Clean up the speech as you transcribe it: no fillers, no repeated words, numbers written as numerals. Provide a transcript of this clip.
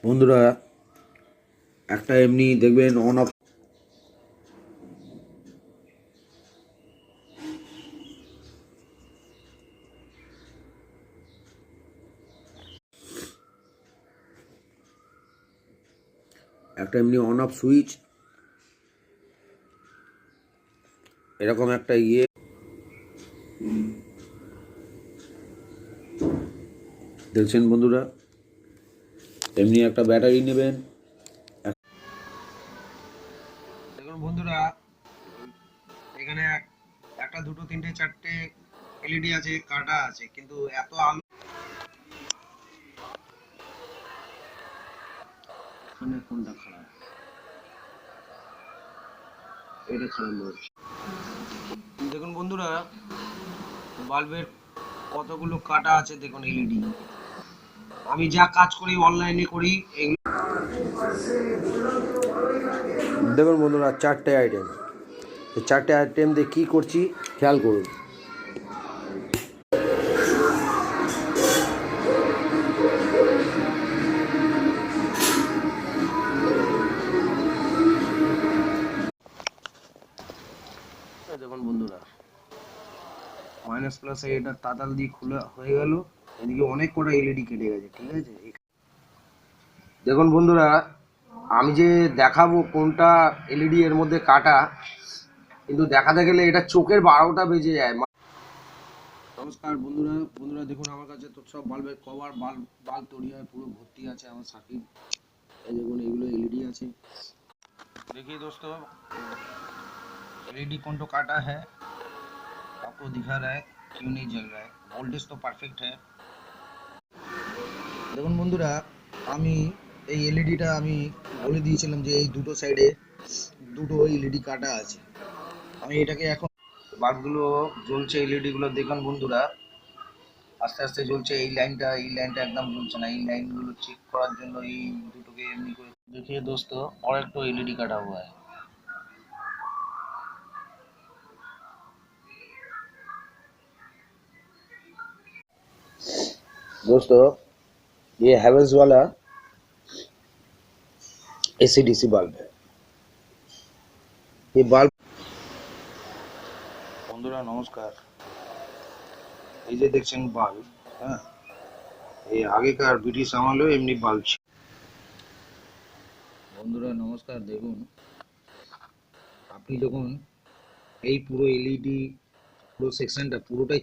বন্ধুরা, একটা এমনি দেখবেন অন অফ, একটা এমনি অন অফ সুইচ, এরকম একটা দেখছেন বন্ধুরা, এমনি একটা ব্যাটারি নেবেন। দেখুন বন্ধুরা, এখানে একটা দুটো তিনটে চারটে এলইডি আছে, কাটা আছে, কিন্তু এত আলো এখানে কোনটা খারাপ, এটা খারাপ বলছে। দেখুন বন্ধুরা, বাল্বের কতগুলো কাটা আছে দেখুন এলইডি। আমি যা কাজ করি অনলাইনে করি এগুলো। দেখুন বন্ধুরা, চারটে আইটেম, এই চারটে আইটেম দিয়ে কী করছি খেয়াল করুন। দেখুন বন্ধুরা, মাইনাস প্লাসে এটা তাতাল দিয়ে খোলা হয়ে গেল, এদিকে অনেক কটা এলইডি কেটে গেছে, ঠিক আছে। দেখুন বন্ধুরা, আমি যে দেখাবো কোনটা এলইডি এর মধ্যে কাটা, কিন্তু দেখাতে গেলে এটা চোখের 12টা বেজে যায়। নমস্কার বন্ধুরা, দেখুন আমার কাছে তো সব বাল্বের কভার, বাল্ব তৈরি হয়, পুরো ভর্তি আছে আমার সার্কিট। এই দেখুন এগুলো एलईडी আছে। देखिए दोस्तों, एलईडी कौन तो काटा है, आपको दिखा रहा है क्यों नहीं जल रहा है, वोल्टेज तो परफेक्ट है। দেখুন বন্ধুরা, আমি এই এলইডিটা আমি বলে দিয়েছিলাম যে এই দুটো সাইডে দুটো এলইডি কাটা আছে। আমি এটাকে এখন বাল্বগুলো জ্বলছে, এলইডি গুলো দেখুন বন্ধুরা আস্তে আস্তে জ্বলছে। এই লাইনটা একদম জ্বলছে না, এই লাইনগুলো চেক করার জন্য এই দুটোকে এমনি করে देखिए दोस्तों, और एक तो एलईडी कटा हुआ है। दोस्तों, ये हैवेल्स वाला एसीडीसी बल्ब है। ये बल्ब বন্ধুরা নমস্কার, এই যে দেখছেন বাল্ব, হ্যাঁ, এই আগেকার ব্রিটিশ আমলেও এমনি বাল্ব ছিল। বন্ধুরা নমস্কার, দেখুন আপনি যখন এই পুরো এলইডি পুরো সেকশনটা পুরোটাই